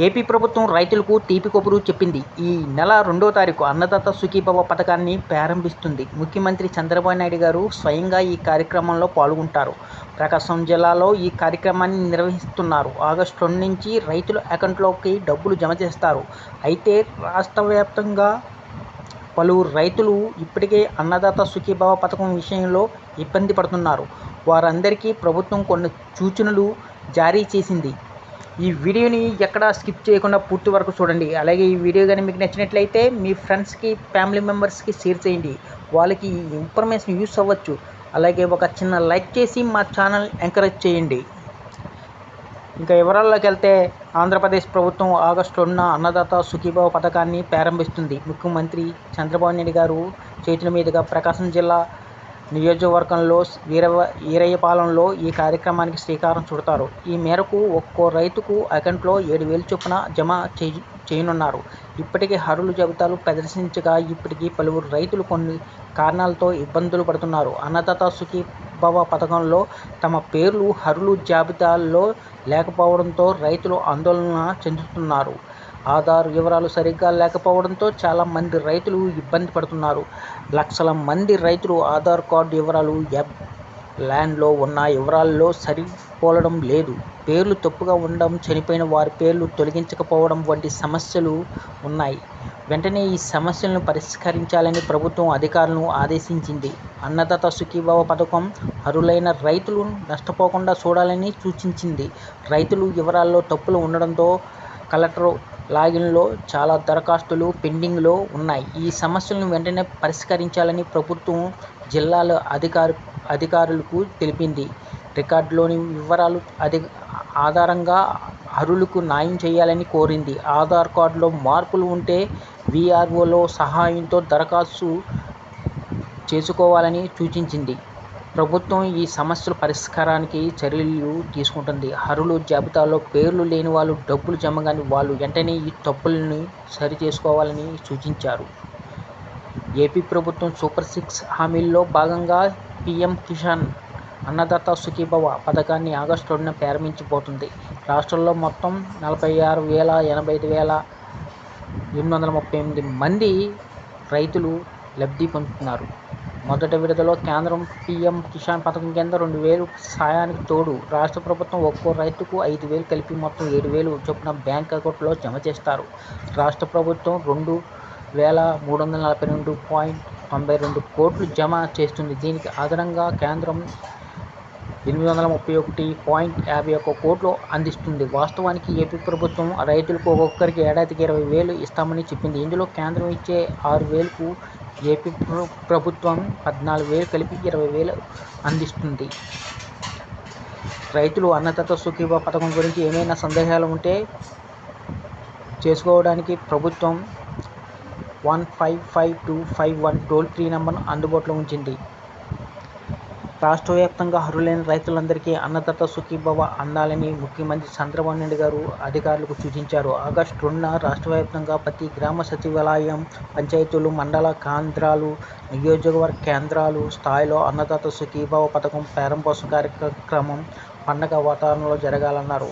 AP ప్రభుత్వం రైతులకు తీపి కబురు చెప్పింది. ఈ నెల 2వ తారీఖు అన్నదాత సుఖీభవ పథకాన్ని ప్రారంభిస్తుంది. ముఖ్యమంత్రి చంద్రబాబు నాయుడు గారు స్వయంగా ఈ కార్యక్రమంలో పాల్గొంటారు. ప్రకాశం జిల్లాలో ఈ కార్యక్రమాన్ని నిర్వహిస్తున్నారు. ఆగస్టు 2 నుంచి రైతుల అకౌంట్లోకి డబ్బులు జమ చేస్తారు. అయితే రాష్ట్ర వ్యాప్తంగా పలువురు రైతులు ఇప్పటికే అన్నదాత సుఖీభవ పథకం విషయంలో ఇబ్బంది పడుతున్నారు. వారందరికీ ప్రభుత్వం కొన్ని సూచనలు జారీ చేసింది. ఈ వీడియోని ఎక్కడా స్కిప్ చేయకుండా పూర్తి వరకు చూడండి. అలాగే ఈ వీడియో కానీ మీకు నచ్చినట్లయితే మీ ఫ్రెండ్స్కి, ఫ్యామిలీ మెంబర్స్కి షేర్ చేయండి. వాళ్ళకి ఈ ఇన్ఫర్మేషన్ యూస్ అవ్వచ్చు. అలాగే ఒక చిన్న లైక్ చేసి మా ఛానల్ ఎంకరేజ్ చేయండి. ఇంకా వివరాల్లోకి వెళ్తే, ఆంధ్రప్రదేశ్ ప్రభుత్వం ఆగస్టు 2న అన్నదాత సుఖీభవ పథకాన్ని ప్రారంభిస్తుంది. ముఖ్యమంత్రి చంద్రబాబు నాయుడు గారు చేతుల మీదుగా ప్రకాశం జిల్లా నియోజకవర్గంలో ఈరయ్యపాలెంలో ఈ కార్యక్రమానికి శ్రీకారం చుడతారు. ఈ మేరకు ఒక్కో రైతుకు అకౌంట్లో 7,000 చొప్పున జమ చేయనున్నారు. ఇప్పటికే అర్హుల జాబితాలు ప్రదర్శించగా ఇప్పటికీ పలువురు రైతులు కొన్ని కారణాలతో ఇబ్బందులు పడుతున్నారు. అన్నదాత సుఖీభవ పథకంలో తమ పేర్లు అర్హుల జాబితాల్లో లేకపోవడంతో రైతులు ఆందోళన చెందుతున్నారు. ఆధార్ వివరాలు సరిగ్గా లేకపోవడంతో చాలా మంది రైతులు ఇబ్బంది పడుతున్నారు. లక్షల మంది రైతులు ఆధార్ కార్డు వివరాలు ల్యాండ్లో ఉన్న వివరాల్లో సరిపోలడం లేదు, పేర్లు తప్పుగా ఉండడం, చనిపోయిన వారి పేర్లు తొలగించకపోవడం వంటి సమస్యలు ఉన్నాయి. వెంటనే ఈ సమస్యలను పరిష్కరించాలని ప్రభుత్వం అధికారులను ఆదేశించింది. అన్నదాత సుఖీభవ పథకం అర్హులైన రైతులు నష్టపోకుండా చూడాలని సూచించింది. రైతులు వివరాల్లో తప్పులు ఉండడంతో కలెక్టర్ లాగిన్లో చాలా దరఖాస్తులు పెండింగ్లో ఉన్నాయి. ఈ సమస్యలను వెంటనే పరిష్కరించాలని ప్రభుత్వం జిల్లాల అధికారులకు తెలిపింది. రికార్డులోని వివరాలు ఆధారంగా అర్హులకు న్యాయం చేయాలని కోరింది. ఆధార్ కార్డులో మార్పులు ఉంటే వీఆర్ఓల సహాయంతో దరఖాస్తు చేసుకోవాలని సూచించింది. ప్రభుత్వం ఈ సమస్యల పరిష్కారానికి చర్యలు తీసుకుంటుంది. అర్హుల జాబితాలో పేర్లు లేని వాళ్ళు డబ్బులు జమ కాని వాళ్ళు వెంటనే ఈ తప్పుల్ని సరిచేసుకోవాలని సూచించారు. ఏపీ ప్రభుత్వం సూపర్ 6 హామీల్లో భాగంగా పీఎం కిసాన్ అన్నదాత సుఖీభవ పథకాన్ని ఆగస్టు 2న ప్రారంభించబోతుంది. రాష్ట్రంలో మొత్తం 46,85,838 మంది రైతులు లబ్ధి పొందుతున్నారు. మొదటి విడతలో కేంద్రం పీఎం కిసాన్ పథకం కింద 2,000 సాయానికి తోడు రాష్ట్ర ప్రభుత్వం ఒక్కో రైతుకు 5,000 కలిపి మొత్తం 7,000 చొప్పున బ్యాంక్ అకౌంట్లో జమ చేస్తారు. రాష్ట్ర ప్రభుత్వం 2,342.92 కోట్లు జమ చేస్తుంది. దీనికి అదనంగా కేంద్రం 831.51 కోట్లు అందిస్తుంది. వాస్తవానికి ఏపీ ప్రభుత్వం రైతులకు ఒక్కొక్కరికి ఏడాదికి 20,000 ఇస్తామని చెప్పింది. ఇందులో కేంద్రం ఇచ్చే 6,000కు ఏపీ ప్రభుత్వం 14,000 కలిపి 20,000 అందిస్తుంది. రైతులు అన్నదాత సుఖీభవ పథకం గురించి ఏమైనా సందేహాలు ఉంటే చేసుకోవడానికి ప్రభుత్వం 155251 టోల్ ఫ్రీ నంబర్ను అందుబాటులో ఉంచింది. రాష్ట్ర వ్యాప్తంగా అర్హులైన రైతులందరికీ అన్నదాత సుఖీభవ అందాలని ముఖ్యమంత్రి చంద్రబాబు నాయుడు గారు అధికారులకు సూచించారు. ఆగస్టు 2న రాష్ట్ర వ్యాప్తంగా ప్రతి గ్రామ సచివాలయం, పంచాయతీలు, మండల కేంద్రాలు, నియోజకవర్గ కేంద్రాలు స్థాయిలో అన్నదాత సుఖీభవ పథకం ప్రారంభోత్సవ కార్యక్రమం పండగ వాతావరణంలో జరగాలన్నారు.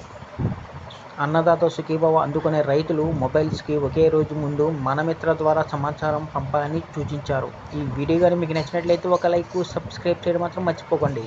అన్నదాత సుఖీభవ అందుకునే రైతులు మొబైల్స్కి ఒకే రోజు ముందు మనమిత్ర ద్వారా సమాచారం పంపాలని సూచించారు. ఈ వీడియో కానీ మీకు నచ్చినట్లయితే ఒక లైక్, సబ్స్క్రైబ్ చేయడం మాత్రం మర్చిపోకండి.